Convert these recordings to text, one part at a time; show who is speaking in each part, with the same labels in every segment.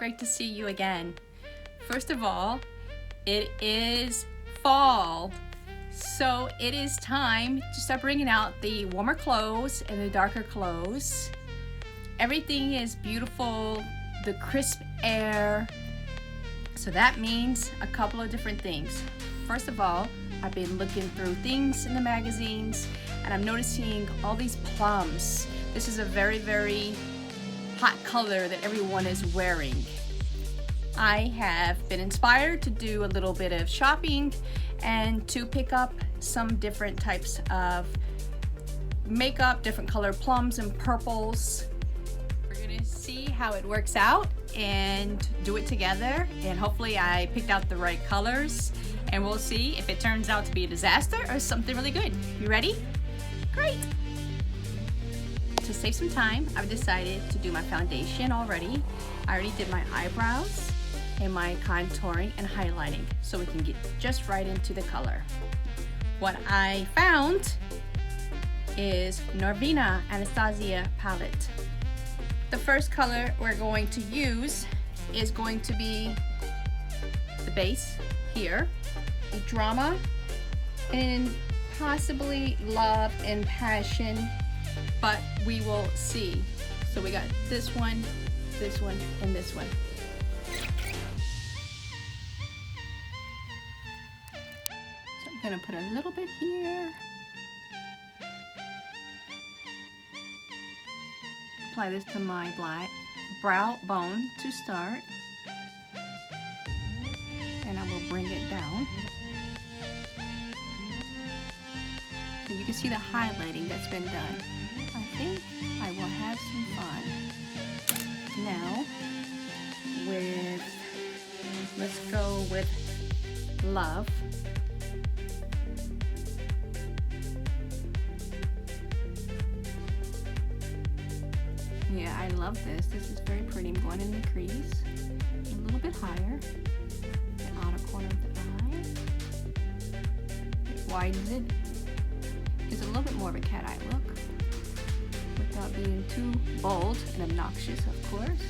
Speaker 1: great to see you again. First of all, it is fall, so it is time to start bringing out the warmer clothes and the darker clothes. Everything is beautiful, the crisp air, so that means a couple of different things. First of all, I've been looking through things in the magazines and I'm noticing all these plums. This is a very, very hot color that everyone is wearing. I have been inspired to do a little bit of shopping and to pick up some different types of makeup, different color plums and purples. We're gonna see how it works out and do it together, and hopefully I picked out the right colors, and we'll see if it turns out to be a disaster or something really good. You ready? Great! To save some time, I've decided to do my foundation already. I already did my eyebrows and my contouring and highlighting, so we can get just right into the color. What I found is Norvina Anastasia palette. The first color we're going to use is going to be the base here, the drama, and possibly love and passion, but we will see. So we got this one, and this one. So I'm gonna put a little bit here. Apply this to my black brow bone to start. And I will bring it down. So you can see the highlighting that's been done. I think I will have some fun. Now, let's go with Love. Yeah, I love this. This is very pretty. I'm going in the crease, a little bit higher, the outer corner of the eye. It widens it. Gives it a little bit more of a cat eye look, without being too bold and obnoxious, of course.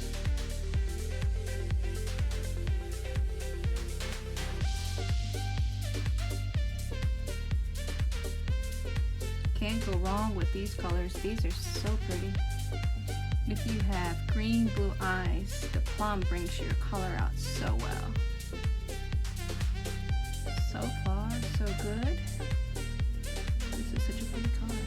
Speaker 1: Can't go wrong with these colors. These are so pretty. If you have green blue eyes, the plum brings your color out so well. So far, so good. This is such a pretty color.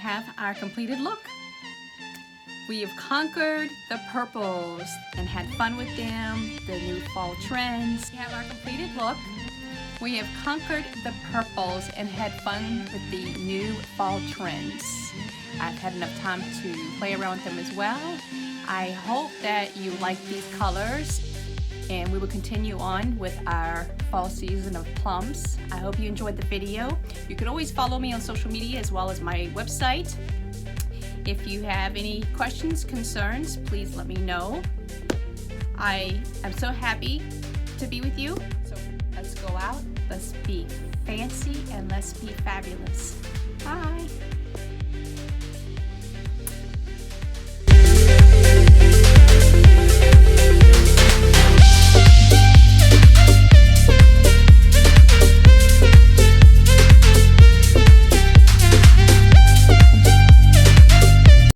Speaker 1: have our completed look. We have conquered the purples and had fun with them, the new fall trends. We have our completed look. We have conquered the purples and had fun with the new fall trends. I've had enough time to play around with them as well. I hope that you like these colors, and we will continue on with our fall season of plums. I hope you enjoyed the video. You can always follow me on social media as well as my website. If you have any questions, concerns, please let me know. I am so happy to be with you. So let's go out, let's be fancy, and let's be fabulous. Bye.